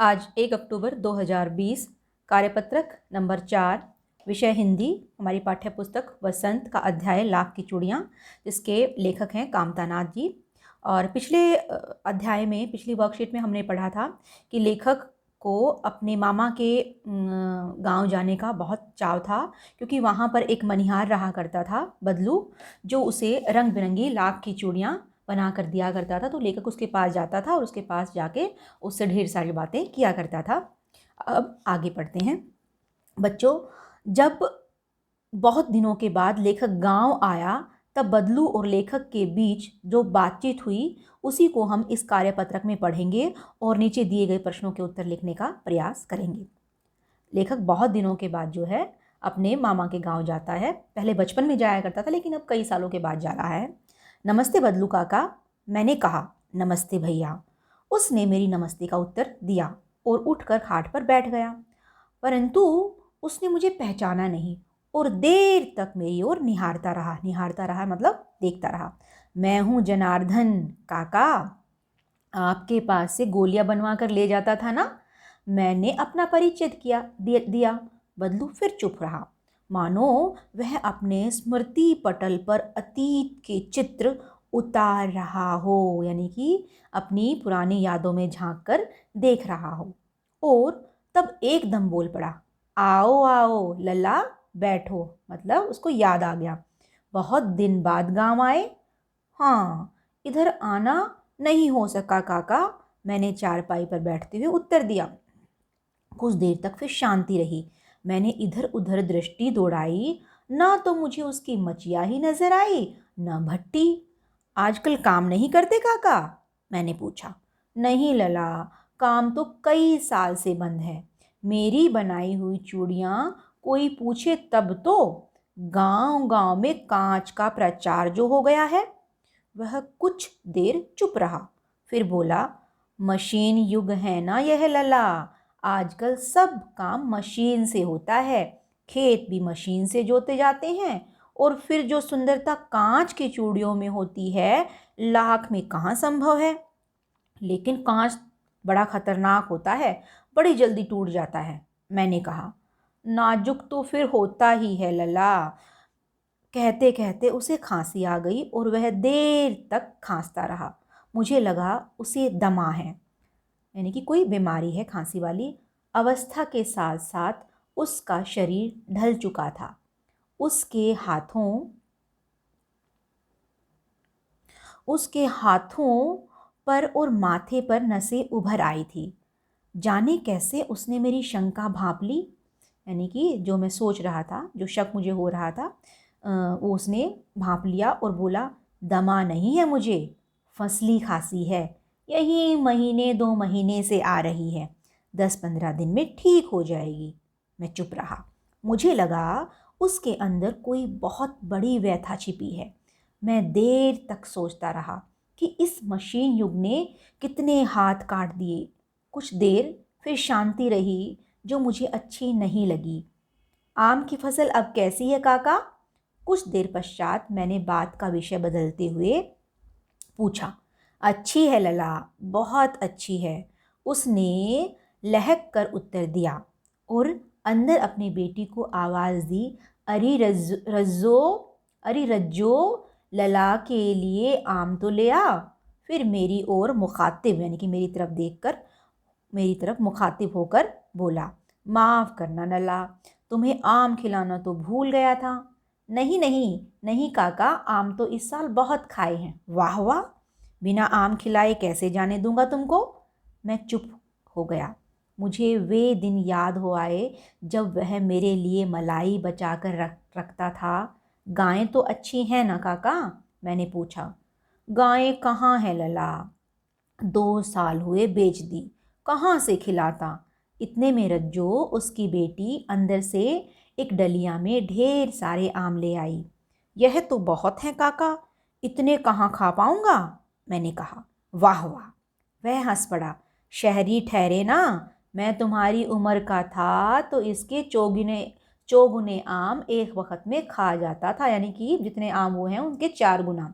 आज 1 अक्टूबर 2020, कार्यपत्रक नंबर 4, विषय हिंदी, हमारी पाठ्य पुस्तक वसंत का अध्याय लाख की चूड़ियाँ, जिसके लेखक हैं कामतानाथ जी। और पिछले अध्याय में, पिछली वर्कशीट में हमने पढ़ा था कि लेखक को अपने मामा के गांव जाने का बहुत चाव था, क्योंकि वहाँ पर एक मनिहार रहा करता था बदलू, जो उसे रंग बिरंगी लाख की चूड़ियाँ बना कर दिया करता था। तो लेखक उसके पास जाता था और उसके पास जाके उससे ढेर सारी बातें किया करता था। अब आगे पढ़ते हैं बच्चों। जब बहुत दिनों के बाद लेखक गांव आया, तब बदलू और लेखक के बीच जो बातचीत हुई उसी को हम इस कार्यपत्रक में पढ़ेंगे और नीचे दिए गए प्रश्नों के उत्तर लिखने का प्रयास करेंगे। लेखक बहुत दिनों के बाद जो है अपने मामा के गांव जाता है। पहले बचपन में जाया करता था, लेकिन अब कई सालों के बाद जा रहा है। नमस्ते बदलू काका, मैंने कहा। नमस्ते भैया, उसने मेरी नमस्ते का उत्तर दिया और उठकर खाट पर बैठ गया। परंतु उसने मुझे पहचाना नहीं और देर तक मेरी ओर निहारता रहा मतलब देखता रहा। मैं हूँ जनार्दन काका, आपके पास से गोलियां बनवा कर ले जाता था ना। मैंने अपना परिचय दिया। बदलू फिर चुप रहा, मानो वह अपने स्मृति पटल पर अतीत के चित्र उतार रहा हो, यानी कि अपनी पुरानी यादों में झांक कर देख रहा हो। और तब एकदम बोल पड़ा, आओ आओ लल्ला, बैठो। मतलब उसको याद आ गया, बहुत दिन बाद गांव आए। हाँ, इधर आना नहीं हो सका काका, मैंने चारपाई पर बैठते हुए उत्तर दिया। कुछ देर तक फिर शांति रही। मैंने इधर उधर दृष्टि दौड़ाई, ना तो मुझे उसकी मचिया ही नजर आई, न भट्टी। आजकल काम नहीं करते काका, मैंने पूछा। नहीं लला, काम तो कई साल से बंद है। मेरी बनाई हुई चूड़ियाँ कोई पूछे तब तो। गांव गांव में कांच का प्रचार जो हो गया है। वह कुछ देर चुप रहा, फिर बोला, मशीन युग है ना यह लला, आजकल सब काम मशीन से होता है। खेत भी मशीन से जोते जाते हैं, और फिर जो सुंदरता कांच की चूड़ियों में होती है, लाख में कहाँ संभव है। लेकिन कांच बड़ा खतरनाक होता है, बड़ी जल्दी टूट जाता है, मैंने कहा। नाजुक तो फिर होता ही है लला। कहते कहते उसे खांसी आ गई और वह देर तक खांसता रहा। मुझे लगा उसे दमा है, यानी कि कोई बीमारी है खांसी वाली। अवस्था के साथ साथ उसका शरीर ढल चुका था। उसके हाथों पर और माथे पर नसें उभर आई थी। जाने कैसे उसने मेरी शंका भांप ली, यानी कि जो मैं सोच रहा था, जो शक मुझे हो रहा था, वो उसने भांप लिया और बोला, दमा नहीं है मुझे, फसली खांसी है। यही महीने 2 महीने से आ रही है, 10-15 दिन में ठीक हो जाएगी। मैं चुप रहा। मुझे लगा उसके अंदर कोई बहुत बड़ी व्यथा छिपी है। मैं देर तक सोचता रहा कि इस मशीन युग ने कितने हाथ काट दिए। कुछ देर फिर शांति रही, जो मुझे अच्छी नहीं लगी। आम की फसल अब कैसी है काका? कुछ देर पश्चात मैंने बात का विषय बदलते हुए पूछा। अच्छी है लला, बहुत अच्छी है, उसने लहक कर उत्तर दिया और अंदर अपनी बेटी को आवाज़ दी। अरे रज्जो, लला के लिए आम तो ले आ। फिर मेरी ओर मुखातिब, यानी कि मेरी तरफ देखकर, मेरी तरफ मुखातिब होकर बोला, माफ़ करना लला, तुम्हें आम खिलाना तो भूल गया था। नहीं नहीं नहीं काका, आम तो इस साल बहुत खाए हैं। वाह वाह, बिना आम खिलाए कैसे जाने दूंगा तुमको। मैं चुप हो गया। मुझे वे दिन याद हो आए जब वह मेरे लिए मलाई बचा कर रखता था। गायें तो अच्छी हैं ना काका, मैंने पूछा। गायें कहाँ है लला, 2 साल हुए बेच दी, कहाँ से खिलाता। इतने में रज्जो, उसकी बेटी, अंदर से एक डलिया में ढेर सारे आम ले आई। यह तो बहुत हैं काका, इतने कहाँ खा पाऊंगा, मैंने कहा। वाह वाह, वह हंस पड़ा। शहरी ठहरे ना, मैं तुम्हारी उम्र का था तो इसके चौगुने चौगुने आम एक वक्त में खा जाता था, यानी कि जितने आम वो हैं उनके 4 गुना।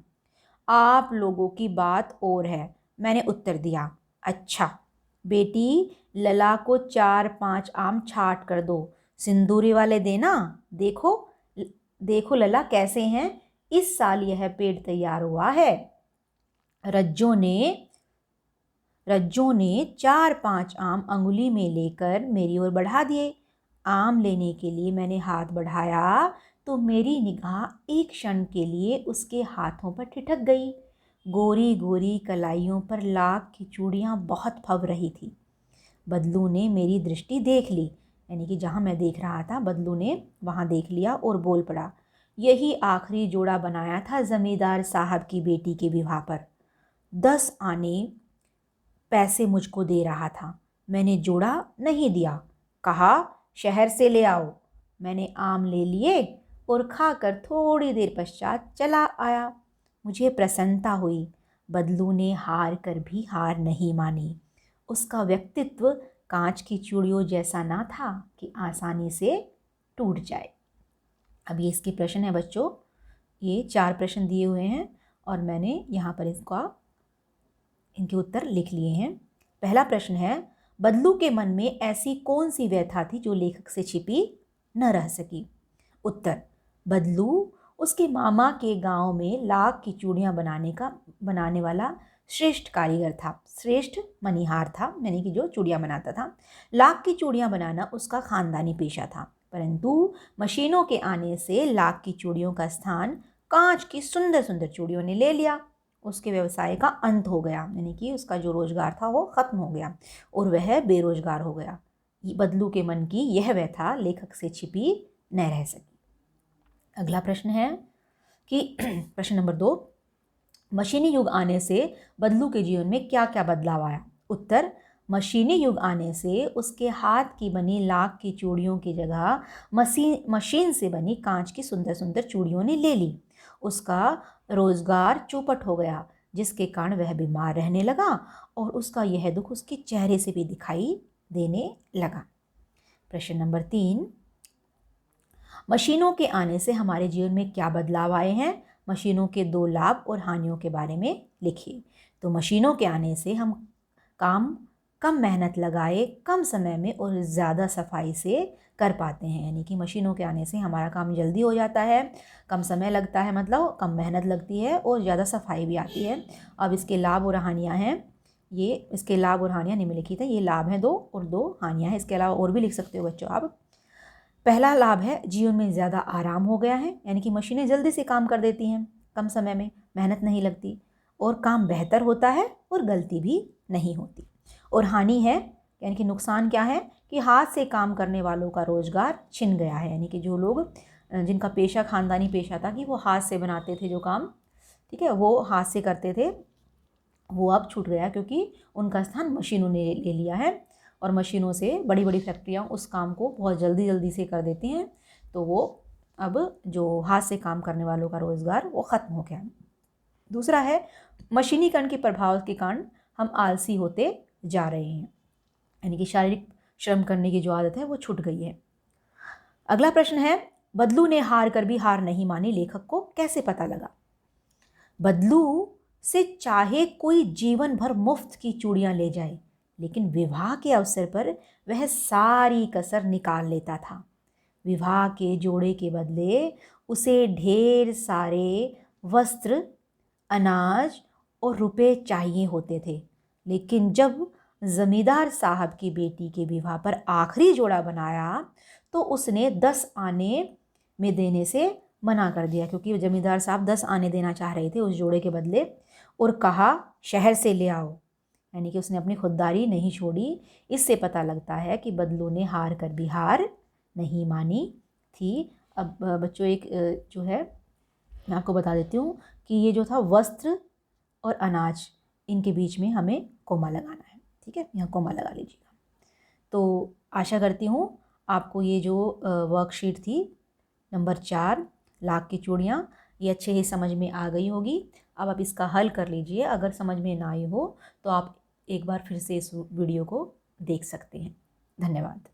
आप लोगों की बात और है, मैंने उत्तर दिया। अच्छा, बेटी लला को 4-5 आम छाट कर दो, सिंदूरी वाले देना। देखो देखो लला कैसे हैं, इस साल यह पेड़ तैयार हुआ है। रज्जो ने 4-5 आम अंगुली में लेकर मेरी ओर बढ़ा दिए। आम लेने के लिए मैंने हाथ बढ़ाया तो मेरी निगाह एक क्षण के लिए उसके हाथों पर ठिठक गई। गोरी गोरी कलाइयों पर लाख की चूड़ियाँ बहुत फब रही थी। बदलू ने मेरी दृष्टि देख ली, यानी कि जहाँ मैं देख रहा था बदलू ने वहाँ देख लिया और बोल पड़ा, यही आखिरी जोड़ा बनाया था जमींदार साहब की बेटी के विवाह पर। 10 आने पैसे मुझको दे रहा था। मैंने जोड़ा नहीं दिया, कहा शहर से ले आओ। मैंने आम ले लिए और खाकर थोड़ी देर पश्चात चला आया। मुझे प्रसन्नता हुई। बदलू ने हार कर भी हार नहीं मानी। उसका व्यक्तित्व कांच की चूड़ियों जैसा ना था कि आसानी से टूट जाए। अब ये इसके प्रश्न है बच्चों, ये 4 प्रश्न दिए हुए हैं और मैंने यहाँ पर इनके उत्तर लिख लिए हैं। पहला प्रश्न है, बदलू के मन में ऐसी कौन सी व्यथा थी जो लेखक से छिपी न रह सकी। उत्तर, बदलू उसके मामा के गांव में लाख की चूड़ियाँ बनाने वाला श्रेष्ठ कारीगर था, श्रेष्ठ मनीहार था, यानी कि जो चूड़ियाँ बनाता था। लाख की चूड़ियाँ बनाना उसका खानदानी पेशा था, परंतु मशीनों के आने से लाख की चूड़ियों का स्थान कांच की सुंदर सुंदर चूड़ियों ने ले लिया। उसके व्यवसाय का अंत हो गया, यानी कि उसका जो रोजगार था वो खत्म हो गया और वह बेरोजगार हो गया। बदलू के मन की यह व्यथा लेखक से छिपी न रह सकी। अगला प्रश्न है कि प्रश्न नंबर 2, मशीनी युग आने से बदलू के जीवन में क्या क्या बदलाव आया। उत्तर, मशीनी युग आने से उसके हाथ की बनी लाख की चूड़ियों की जगह मशीन से बनी कांच की सुंदर सुंदर चूड़ियों ने ले ली। उसका रोजगार चौपट हो गया, जिसके कारण वह बीमार रहने लगा और उसका यह दुख उसके चेहरे से भी दिखाई देने लगा। प्रश्न नंबर 3, मशीनों के आने से हमारे जीवन में क्या बदलाव आए हैं। मशीनों के 2 लाभ और हानियों के बारे में लिखिए। तो मशीनों के आने से हम काम कम मेहनत लगाए कम समय में और ज़्यादा सफाई से कर पाते हैं, यानी कि मशीनों के आने से हमारा काम जल्दी हो जाता है, कम समय लगता है, मतलब कम मेहनत लगती है और ज़्यादा सफाई भी आती है। अब इसके लाभ और हानियाँ हैं, ये इसके लाभ और हानियाँ निम्नलिखित हैं। ये लाभ हैं 2 और 2 हानियाँ हैं। इसके अलावा और भी लिख सकते हो बच्चों आप। पहला लाभ है, जीवन में ज़्यादा आराम हो गया है, यानी कि मशीनें जल्दी से काम कर देती हैं, कम समय में मेहनत नहीं लगती और काम बेहतर होता है और गलती भी नहीं होती। और हानि है, यानी कि नुकसान क्या है कि हाथ से काम करने वालों का रोजगार छिन गया है, यानी कि जो लोग जिनका पेशा खानदानी पेशा था कि वो हाथ से बनाते थे जो काम, ठीक है, वो हाथ से करते थे, वो अब छूट गया क्योंकि उनका स्थान मशीनों ने ले लिया है और मशीनों से बड़ी बड़ी फैक्ट्रियाँ उस काम को बहुत जल्दी जल्दी से कर देती हैं, तो वो अब जो हाथ से काम करने वालों का रोज़गार वो ख़त्म हो गया। दूसरा है, मशीनीकरण के प्रभाव के कारण हम आलसी होते जा रहे हैं, यानी कि शारीरिक श्रम करने की जो आदत है वो छूट गई है। अगला प्रश्न है, बदलू ने हार कर भी हार नहीं मानी, लेखक को कैसे पता लगा। बदलू से चाहे कोई जीवन भर मुफ्त की चूड़ियाँ ले जाए, लेकिन विवाह के अवसर पर वह सारी कसर निकाल लेता था। विवाह के जोड़े के बदले उसे ढेर सारे वस्त्र, अनाज और रुपए चाहिए होते थे, लेकिन जब जमींदार साहब की बेटी के विवाह पर आखिरी जोड़ा बनाया तो उसने 10 आने में देने से मना कर दिया, क्योंकि जमींदार साहब 10 आने देना चाह रहे थे उस जोड़े के बदले, और कहा शहर से ले आओ, यानी कि उसने अपनी खुददारी नहीं छोड़ी। इससे पता लगता है कि बदलू ने हार कर भी हार नहीं मानी थी। अब बच्चों एक जो है मैं आपको बता देती हूँ कि ये जो था वस्त्र और अनाज, इनके बीच में हमें कोमा लगाना है, ठीक है, यहाँ कोमा लगा लीजिएगा। तो आशा करती हूँ आपको ये जो वर्कशीट थी नंबर 4 लाख की चूड़ियाँ, ये अच्छे ही समझ में आ गई होगी। अब आप इसका हल कर लीजिए, अगर समझ में ना आई हो तो आप एक बार फिर से इस वीडियो को देख सकते हैं। धन्यवाद।